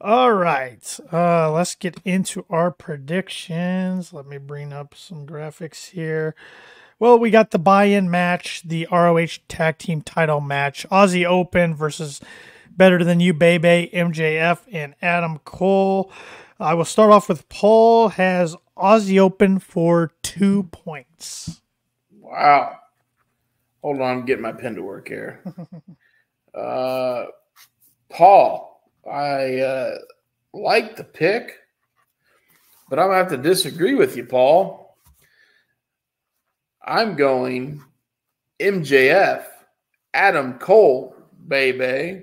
All right. Let's get into our predictions. Let me bring up some graphics here. Well, we got the buy-in match, the ROH Tag Team Title match, Aussie Open versus Better Than You, Bebe, MJF, and Adam Cole. I will start off with Paul has Aussie Open for 2 points. Wow. Hold on, I'm getting my pen to work here. Paul, I like the pick, but I'm going to have to disagree with you, Paul. I'm going MJF, Adam Cole, baby,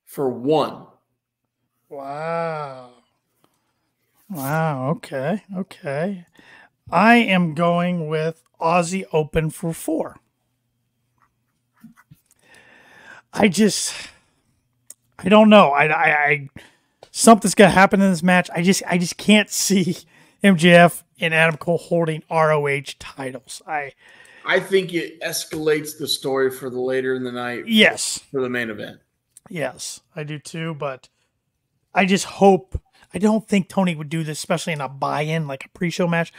for 1. Wow. Okay. I am going with Aussie Open for 4. I don't know. I something's gonna happen in this match. I just can't see MJF and Adam Cole holding ROH titles. I think it escalates the story for the later in the night. Yes, for the main event. Yes, I do too. But I just hope. I don't think Tony would do this, especially in a buy-in, like a pre-show match.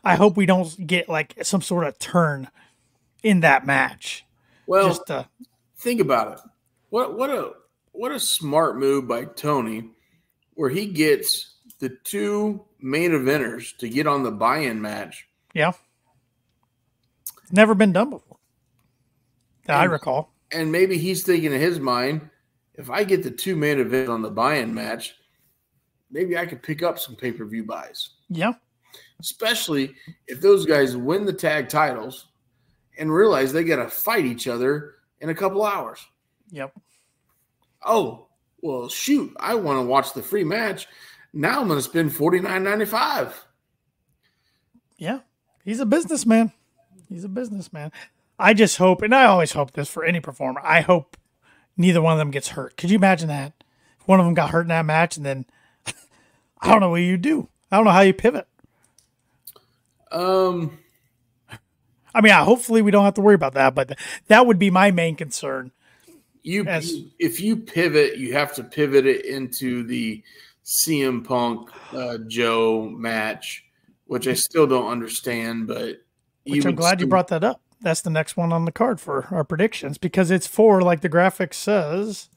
I hope we don't get like some sort of turn in that match. Well, think about it. What a smart move by Tony, where he gets the 2 main eventers to get on the buy-in match. Yeah, never been done before that I recall. And maybe he's thinking in his mind, if I get the 2 main events on the buy-in match, maybe I could pick up some pay-per-view buys. Yeah. Especially if those guys win the tag titles and realize they got to fight each other in a couple hours. Yep. Oh, well, shoot. I want to watch the free match. Now I'm going to spend $49.95. Yeah. He's a businessman. I just hope, and I always hope this for any performer, I hope neither one of them gets hurt. Could you imagine that? If one of them got hurt in that match and then I don't know what you do. I don't know how you pivot. I mean, hopefully we don't have to worry about that, but that would be my main concern. If you pivot, you have to pivot it into the CM Punk Joe match, which I still don't understand, but I'm glad you brought that up. That's the next one on the card for our predictions, because it's for, like the graphic says,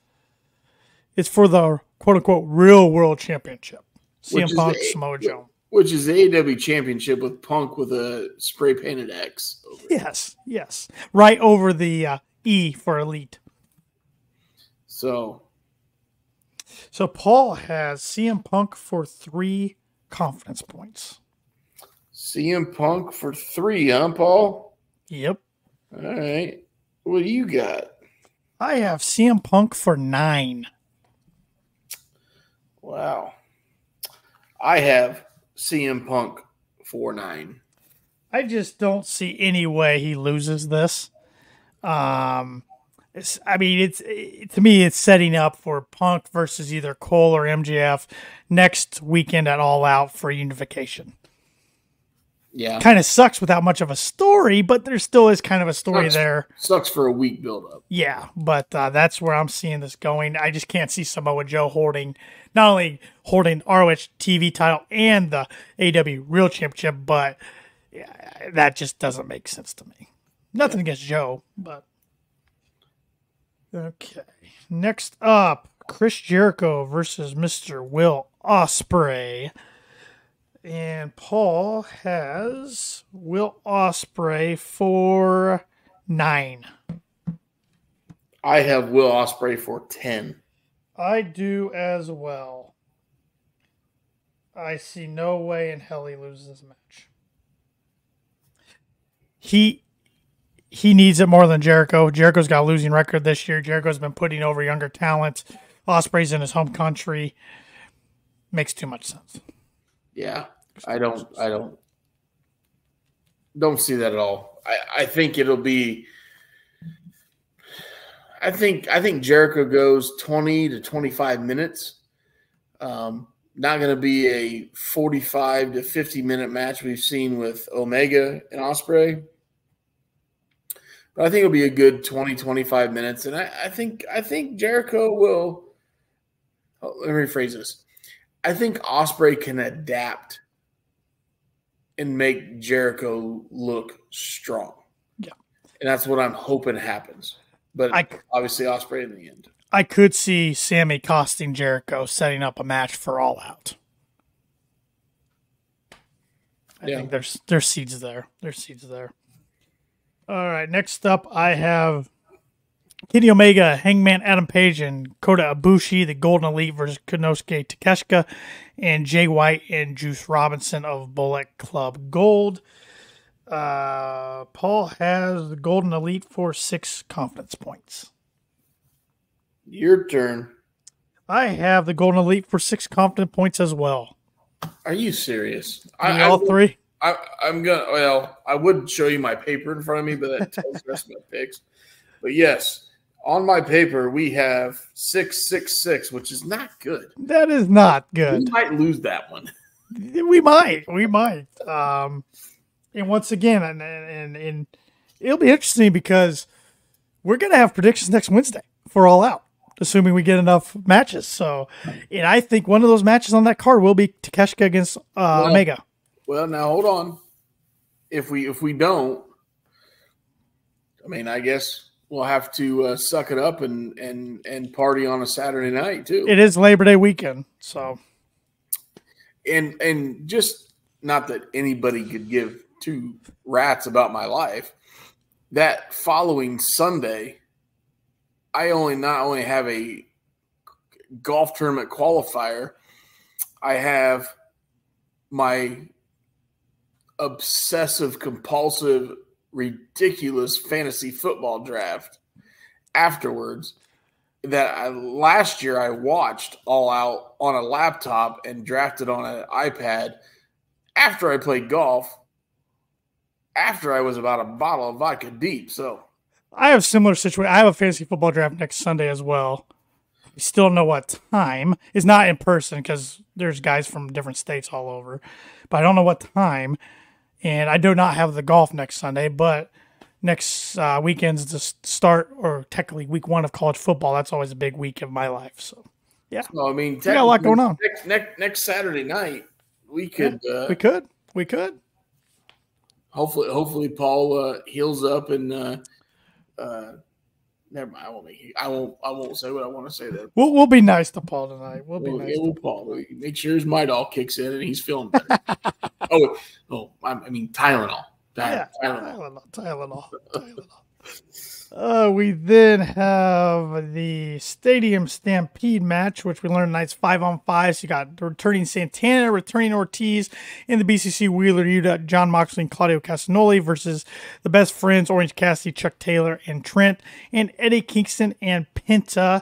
it's for the quote unquote real world championship. CM Punk, Samoa Joe. Which is the AEW championship with Punk with a spray painted X over it. Yes. Right over the E for Elite. So Paul has CM Punk for 3 confidence points. CM Punk for 3, huh, Paul? Yep. All right. What do you got? I have CM Punk for 9. Wow. I have CM Punk for 9. I just don't see any way he loses this. To me, it's setting up for Punk versus either Cole or MJF next weekend at All Out for unification. Yeah. Kind of sucks without much of a story, but there still is kind of a story there. Sucks for a week build-up. Yeah, but that's where I'm seeing this going. I just can't see Samoa Joe not only holding ROH TV title and the AEW Real Championship, but that just doesn't make sense to me. Nothing against Joe, but... Okay. Next up, Chris Jericho versus Mr. Will Ospreay. And Paul has Will Ospreay for 9. I have Will Ospreay for 10. I do as well. I see no way in hell he loses this match. He needs it more than Jericho. Jericho's got a losing record this year. Jericho's been putting over younger talent. Ospreay's in his home country. Makes too much sense. Yeah, I don't see that at all. I think it'll be. I think Jericho goes 20 to 25 minutes. Not going to be a 45 to 50-minute match we've seen with Omega and Ospreay. But I think it'll be a good 20, 25 minutes. And I think Jericho will let me rephrase this. I think Ospreay can adapt and make Jericho look strong. Yeah. And that's what I'm hoping happens. But obviously Ospreay in the end. I could see Sammy costing Jericho, setting up a match for All Out. I think there's seeds there. There's seeds there. All right, next up I have Kenny Omega, Hangman Adam Page, and Kota Ibushi, the Golden Elite versus Konosuke Takeshita, and Jay White and Juice Robinson of Bullet Club Gold. Paul has the Golden Elite for 6 confidence points. Your turn. I have the Golden Elite for 6 confidence points as well. Are you serious? All 3? I'm gonna. Well, I would show you my paper in front of me, but that tells the rest of my picks. But yes, on my paper we have 666, which is not good. That is not good. We might lose that one. We might. And once again, and it'll be interesting because we're gonna have predictions next Wednesday for All Out, assuming we get enough matches. So, and I think one of those matches on that card will be Takeshita against Omega. Well, now hold on. If we don't, I mean, I guess we'll have to suck it up and party on a Saturday night too. It is Labor Day weekend, so and just not that anybody could give 2 rats about my life. That following Sunday, I not only have a golf tournament qualifier, I have my obsessive, compulsive, ridiculous fantasy football draft afterwards that last year I watched All Out on a laptop and drafted on an iPad after I played golf, after I was about a bottle of vodka deep. So I have similar situation. I have a fantasy football draft next Sunday as well. We still don't know what time. It's not in person because there's guys from different states all over, but I don't know what time. And I do not have the golf next Sunday, but next weekend's the start, or technically week 1 of college football. That's always a big week of my life. So, yeah. Well, I mean, we got a lot going on. Next Saturday night, we could. We could. Hopefully, Paul heals up and. Never mind. I won't say what I want to say there. We'll be nice to Paul tonight. We'll be nice to Paul. Make sure his Midol kicks in and he's feeling better. I mean Tylenol. Tylenol. We then have the Stadium Stampede match, which we learned tonight's 5-on-5. So you got returning Santana, returning Ortiz, in the BCC Wheeler Yuta, John Moxley and Claudio Castagnoli versus the Best Friends, Orange Cassidy, Chuck Taylor, and Trent, and Eddie Kingston and Penta.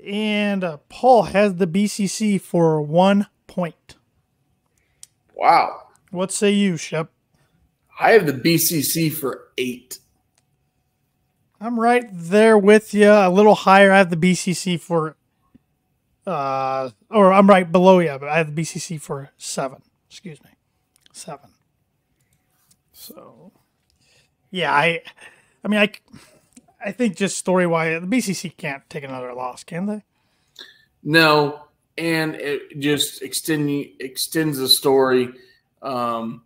And Paul has the BCC for 1 point. Wow. What say you, Shep? I have the BCC for 8. I'm right there with you, a little higher. I have the BCC for, or I'm right below you, but I have the BCC for 7. Excuse me, 7. So, yeah, I think just story-wise, the BCC can't take another loss, can they? No, and it just extends the story of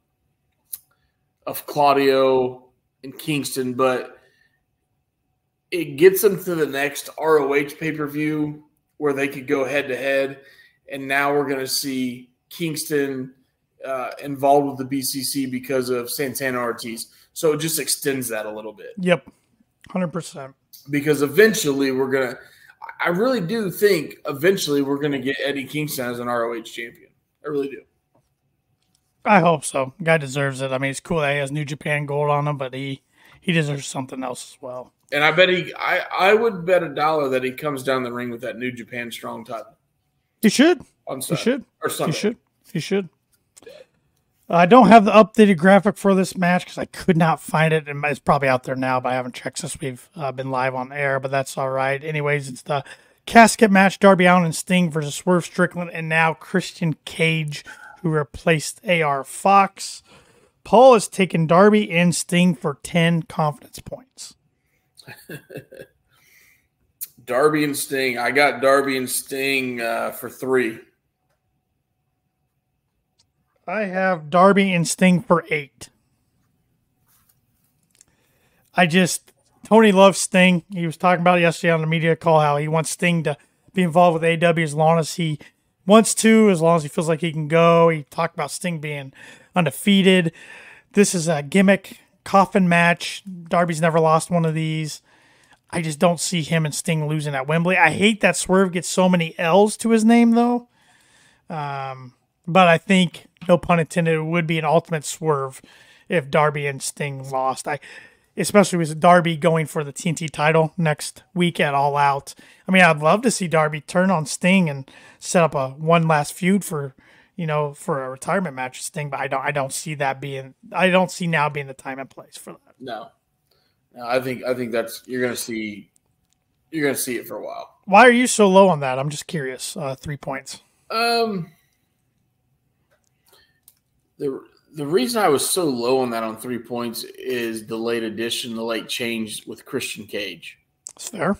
Claudio and Kingston, but it gets them to the next ROH pay-per-view where they could go head-to-head, and now we're going to see Kingston involved with the BCC because of Santana Ortiz. So it just extends that a little bit. Yep, 100%. Because eventually we're going to – I really do think eventually we're going to get Eddie Kingston as an ROH champion. I really do. I hope so. Guy deserves it. I mean, it's cool that he has New Japan gold on him, but he deserves something else as well. And I bet I would bet $1 that he comes down the ring with that New Japan strong title. He should. On Sunday. He should. Or Sunday. He should. I don't have the updated graphic for this match because I could not find it. And it's probably out there now, but I haven't checked since we've been live on air, but that's all right. Anyways, it's the casket match, Darby Allin and Sting versus Swerve Strickland, and now Christian Cage, who replaced AR Fox. Paul has taken Darby and Sting for 10 confidence points. Darby and Sting. I got Darby and Sting for 3. I have Darby and Sting for 8. Tony loves Sting. He was talking about it yesterday on the media call how he wants Sting to be involved with AEW as long as he wants to, as long as he feels like he can go. He talked about Sting being undefeated. This is a gimmick coffin match. Darby's never lost one of these. I just don't see him and Sting losing at Wembley. I hate that Swerve gets so many L's to his name, though. But I think, no pun intended, it would be an ultimate swerve if Darby and Sting lost. Especially with Darby going for the TNT title next week at All Out. I mean, I'd love to see Darby turn on Sting and set up a one last feud for a retirement match with Sting. But I don't see now being the time and place for that. No, I think that's you're gonna see it for a while. Why are you so low on that? I'm just curious. 3 points. The reason I was so low on that on 3 points is the late addition, the late change with Christian Cage. That's fair.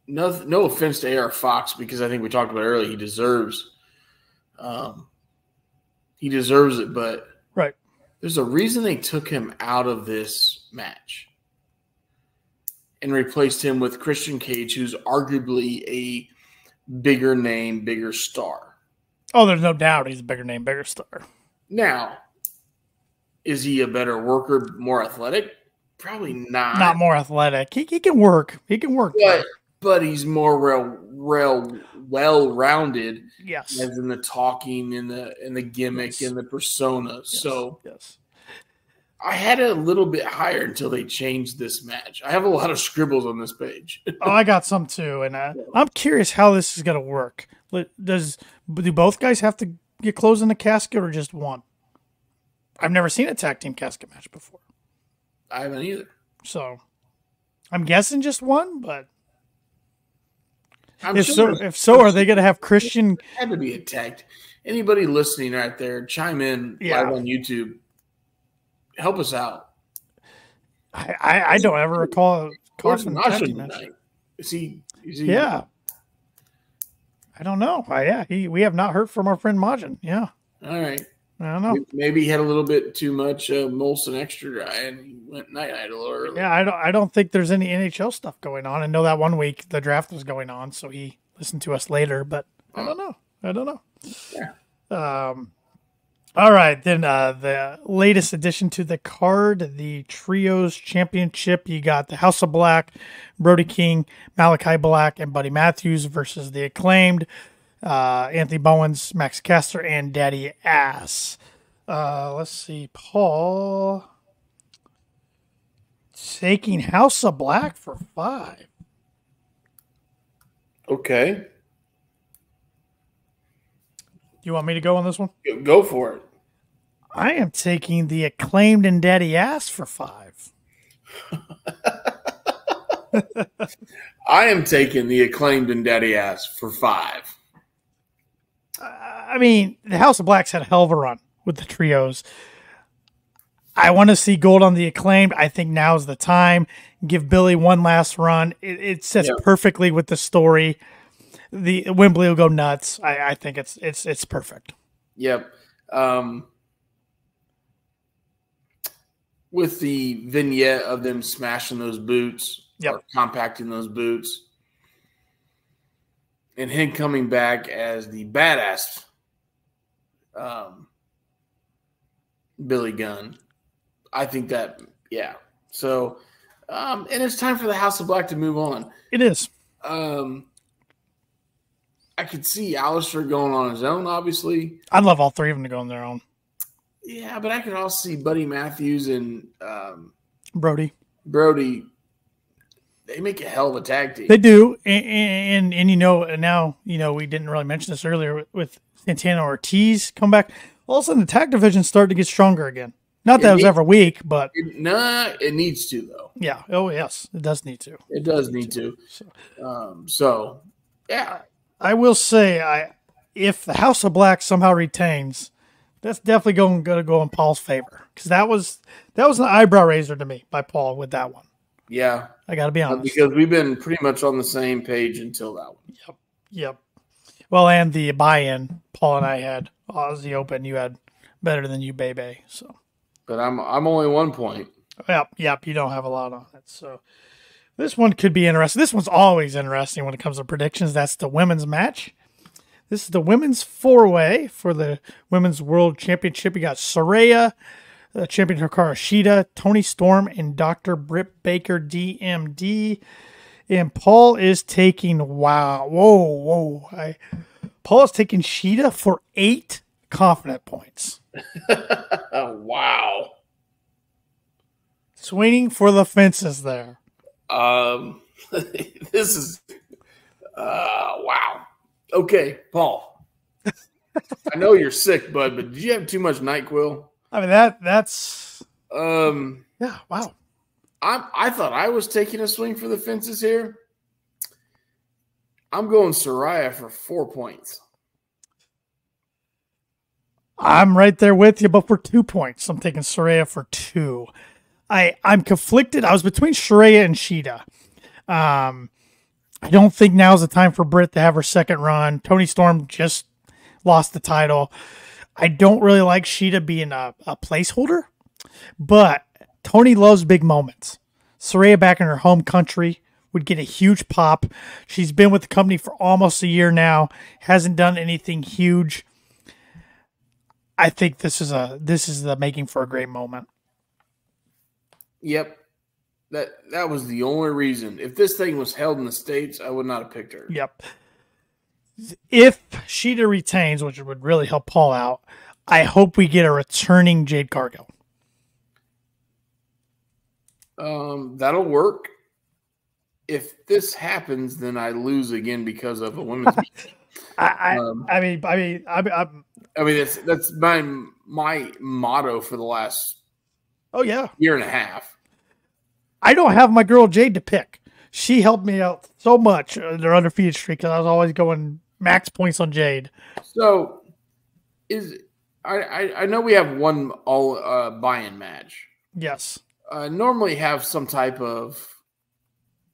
No offense to AR Fox, because I think we talked about earlier, he deserves it, but right. There's a reason they took him out of this match and replaced him with Christian Cage, who's arguably a bigger name, bigger star. Oh, there's no doubt he's a bigger name, bigger star. Now, is he a better worker, more athletic? Probably not. Not more athletic. He can work. He can work. But he's more well-rounded. Yes. As in the talking and the gimmick and the persona. Yes. So yes. I had it a little bit higher until they changed this match. I have a lot of scribbles on this page. I got some too, and I'm curious how this is going to work. Do both guys have to get closed in the casket or just one? I've never seen a tag team casket match before. I haven't either. So I'm guessing just one, but if so, are they going to have Christian? It had to be attacked. Anybody listening right there, chime in live on YouTube. Help us out. I don't ever recall a coffin tag team match. Is he? Yeah. I don't know. We have not heard from our friend Majin. Yeah. All right. I don't know. Maybe he had a little bit too much Molson Extra Dry and he went night-night a little early. Yeah, I don't think there's any NHL stuff going on. I know that one week the draft was going on, so he listened to us later, but I don't know. Yeah. All right, then the latest addition to the card, the Trios Championship. You got the House of Black, Brody King, Malachi Black, and Buddy Matthews versus the Acclaimed, Anthony Bowens, Max Caster, and Daddy Ass. Let's see, Paul taking House of Black for 5. Okay. You want me to go on this one? Go for it. I am taking the Acclaimed and Daddy Ass for 5. I am taking the Acclaimed and Daddy Ass for 5. I mean, the House of Blacks had a hell of a run with the trios. I want to see gold on the Acclaimed. I think now's the time. Give Billy one last run. It sets perfectly with the story. The Wembley will go nuts. I think it's perfect. Yep. With the vignette of them smashing those boots, or compacting those boots, and him coming back as the badass Billy Gunn. I think that, So, and it's time for the House of Black to move on. It is. I could see Alistair going on his own, obviously. I'd love all three of them to go on their own. Yeah, but I could also see Buddy Matthews and Brody. They make a hell of a tag team. They do. And now, we didn't really mention this earlier with Santana Ortiz come back. All of a sudden, the tag division started to get stronger again. Not that it was ever weak, but... it needs to, though. Yeah. Oh, yes. It does need to. It does need to. So, yeah. I will say, if the House of Black somehow retains, that's definitely going to go in Paul's favor. Because that was an eyebrow raiser to me by Paul with that one. Yeah. I got to be honest. Because we've been pretty much on the same page until that one. Yep. Well, and the buy-in Paul and I had Aussie Open. You had better than you, baby. So, But I'm only 1 point. Yep. You don't have a lot on it. So, this one could be interesting. This one's always interesting when it comes to predictions. That's the women's match. This is the women's four-way for the Women's World Championship. You got Saraya, champion Hikaru Shida, Toni Storm, and Dr. Britt Baker, DMD. And Paul is taking, Paul is taking Shida for 8 confident points. Wow. Swinging for the fences there. This is, wow. Okay, Paul. I know you're sick, bud, but did you have too much NyQuil? I mean, that's. Yeah, wow. I thought I was taking a swing for the fences here. I'm going Saraya for 4 points. I'm right there with you, but for 2 points. I'm taking Saraya for 2. I'm conflicted. I was between Saraya and Shida. I don't think now's the time for Britt to have her second run. Toni Storm just lost the title. I don't really like Shida being a placeholder, but Toni loves big moments. Saraya back in her home country would get a huge pop. She's been with the company for almost a year now. Hasn't done anything huge. I think this is the making for a great moment. Yep. That was the only reason. If this thing was held in the States, I would not have picked her. Yep. If Shida retains, which would really help Paul out, I hope we get a returning Jade Cargill. That'll work. If this happens, then I lose again because of a women's match. I mean, that's my motto for the last year and a half. I don't have my girl Jade to pick. She helped me out so much in their undefeated streak because I was always going max points on Jade. So, I know we have one all buy-in match. Yes. Normally have some type of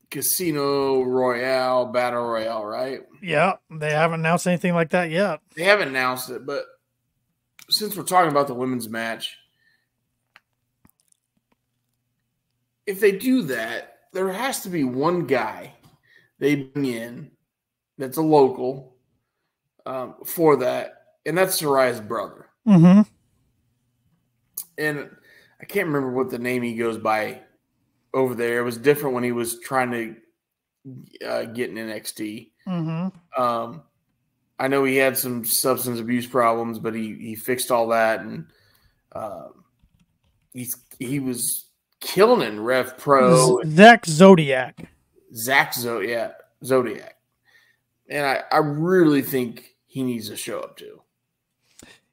casino royale, battle royale, right? Yeah, they haven't announced anything like that yet. They haven't announced it, but since we're talking about the women's match, if they do that, there has to be one guy they bring in that's a local for that, and that's Saraya's brother. Mm-hmm. And I can't remember what the name he goes by over there. It was different when he was trying to get in NXT. Mm-hmm. I know he had some substance abuse problems, but he fixed all that, and he was killing it in Rev Pro. Zach Zodiac. Zodiac. And I really think he needs to show up too.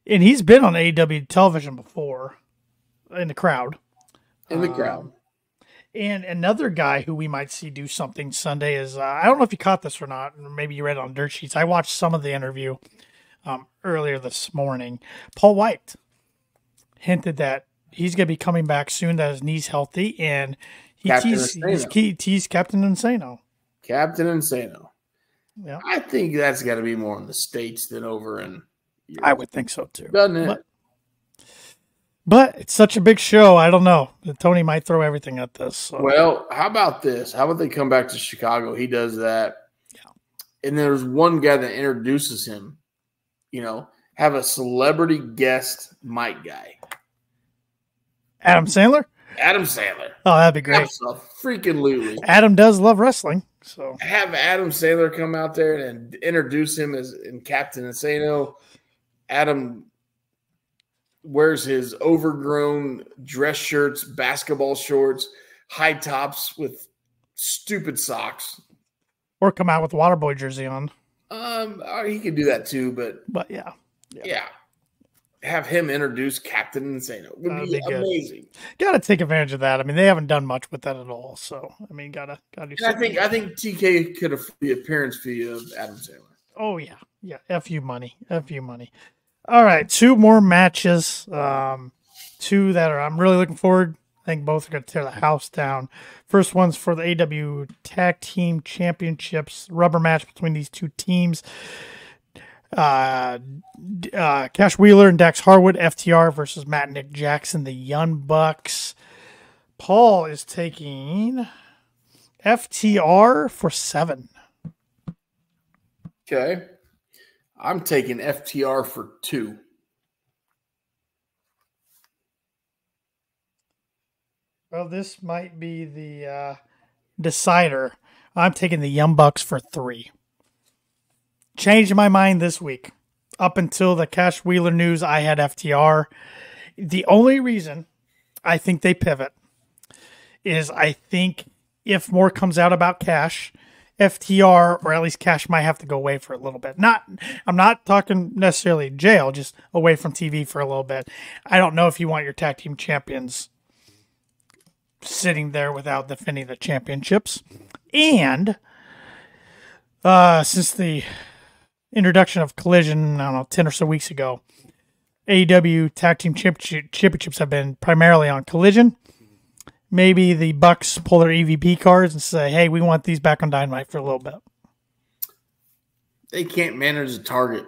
And he's been on AEW television before in the crowd. And another guy who we might see do something Sunday is, I don't know if you caught this or not, or maybe you read it on Dirt Sheets. I watched some of the interview earlier this morning. Paul White hinted that he's going to be coming back soon, that his knee's healthy, and he teased Captain Insano. Captain Insano. Yeah. I think that's got to be more in the States than over in Europe. I would think so too. Doesn't it? But it's such a big show. I don't know. Tony might throw everything at this. So. Well, how about this? How about they come back to Chicago? He does that. Yeah. And there's one guy that introduces him. Have a celebrity guest mic guy. Adam Sandler? Adam Sandler. Oh, that'd be great. Freaking Adam does love wrestling. So have Adam Sandler come out there and introduce him as in Captain Insano. Adam wears his overgrown dress shirts, basketball shorts, high tops with stupid socks. Or come out with the Waterboy jersey on. He could do that too, but yeah. Have him introduce Captain Insano. Would be amazing. Got to take advantage of that. I mean, they haven't done much with that at all. So, I mean, gotta do something. I think TK could afford the appearance fee of Adam Sandler. Oh yeah. FU money. All right, 2 more matches. 2 that I'm really looking forward. I think both are going to tear the house down. First one's for the AEW Tag Team Championships, rubber match between these two teams. Cash Wheeler and Dax Harwood, FTR versus Matt and Nick Jackson, the Young Bucks. Paul is taking FTR for 7. Okay. I'm taking FTR for 2. Well, this might be the decider. I'm taking the Young Bucks for 3. Changed my mind this week. Up until the Cash Wheeler news, I had FTR. The only reason I think they pivot is I think if more comes out about Cash, FTR, or at least Cash, might have to go away for a little bit. I'm not talking necessarily jail, just away from TV for a little bit. I don't know if you want your tag team champions sitting there without defending the championships. And since the introduction of Collision, I don't know, 10 or so weeks ago, AEW Tag Team Championships have been primarily on Collision. Maybe the Bucks pull their EVP cards and say, hey, we want these back on Dynamite for a little bit. They can't manage the target.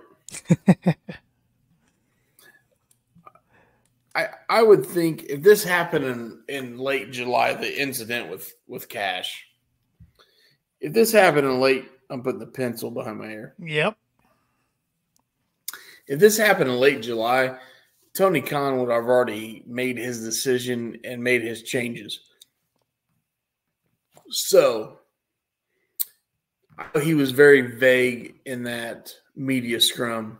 I would think if this happened in late July, the incident with Cash, if this happened in late, I'm putting the pencil behind my ear. Yep. If this happened in late July, Tony Khan would have already made his decision and made his changes. So he was very vague in that media scrum.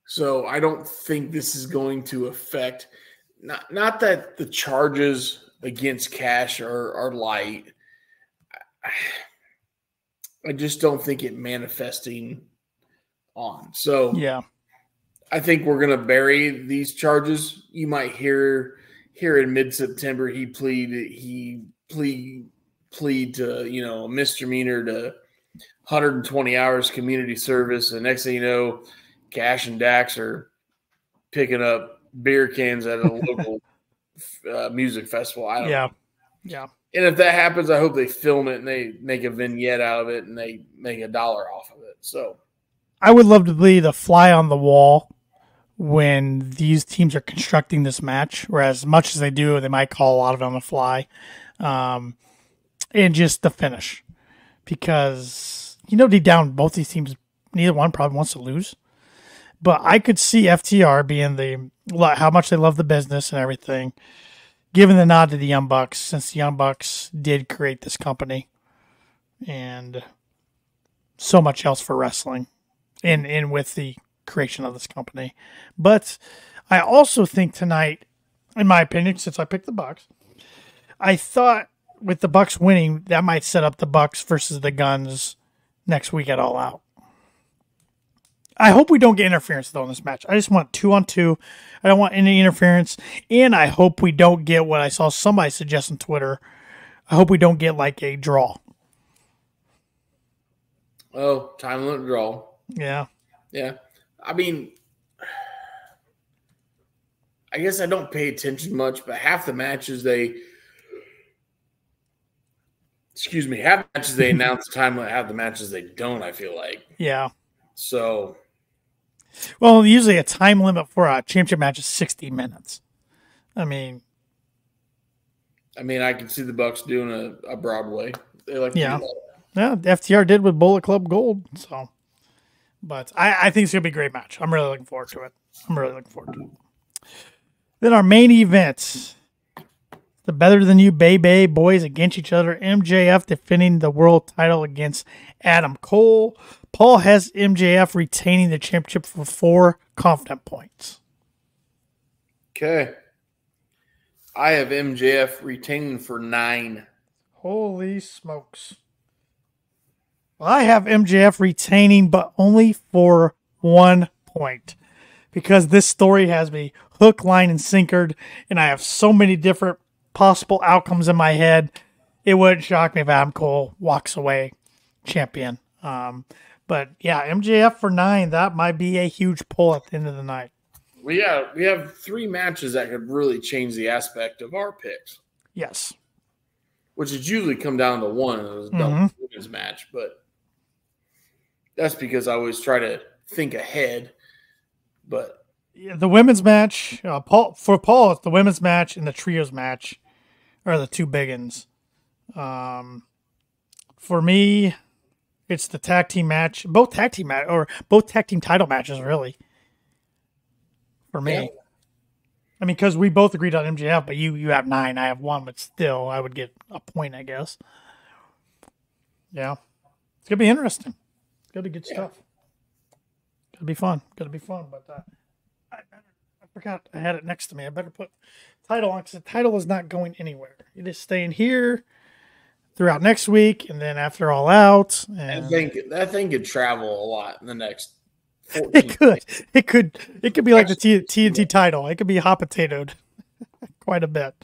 So I don't think this is going to affect not that the charges against Cash are light. I just don't think it manifesting on. So yeah. I think we're going to bury these charges. You might hear in mid-September he plead to, a misdemeanor to 120 hours community service. And next thing you know, Cash and Dax are picking up beer cans at a local music festival. I don't know. Yeah. And if that happens, I hope they film it and they make a vignette out of it and they make $1 off of it. So I would love to be the fly on the wall when these teams are constructing this match, or as much as they do, they might call a lot of it on the fly, and just the finish. Because, deep down, both these teams, neither one probably wants to lose. But I could see FTR being how much they love the business and everything, giving the nod to the Young Bucks, since the Young Bucks did create this company and so much else for wrestling in with the creation of this company. But I also think tonight, in my opinion, since I picked the Bucks, I thought with the Bucks winning, that might set up the Bucks versus the Guns next week at All Out. I hope we don't get interference, though, in this match. I just want 2-on-2. I don't want any interference. And I hope we don't get what I saw somebody suggest on Twitter. I hope we don't get like a draw. Oh, time limit draw. Yeah. Yeah. I mean, I guess I don't pay attention much, but half the matches they announce the time limit, half the matches they don't, I feel like. Yeah. So. Well, usually a time limit for a championship match is 60 minutes. I mean, I can see the Bucks doing a Broadway. They like to do that. Yeah, FTR did with Bullet Club Gold. So, but I think it's going to be a great match. I'm really looking forward to it. Then our main event, the Better Than You Bay Bay boys against each other. MJF defending the world title against Adam Cole. Paul has MJF retaining the championship for 4 confident points. Okay. I have MJF retaining for 9. Holy smokes. Well, I have MJF retaining, but only for 1 point. Because this story has me hook, line, and sinkered, and I have so many different possible outcomes in my head. It wouldn't shock me if Adam Cole walks away champion. But yeah, MJF for 9, that might be a huge pull at the end of the night. We have 3 matches that could really change the aspect of our picks. Yes. Which has usually come down to one. It was a double women's match, but that's because I always try to think ahead. But yeah, the women's match, Paul, it's the women's match and the trios match are the 2 big ones. For me, it's the tag team match, both tag team title matches, really. For me, yeah. I mean, because we both agreed on MJF, but you have 9, I have 1, but still, I would get a point, I guess. Yeah, it's gonna be interesting. It's gonna be good stuff. Gonna be fun. But I forgot I had it next to me. I better put title on because the title is not going anywhere. It is staying here throughout next week, and then after All Out. And that thing could travel a lot in the next. It could be like the TNT title. It could be hot potatoed quite a bit.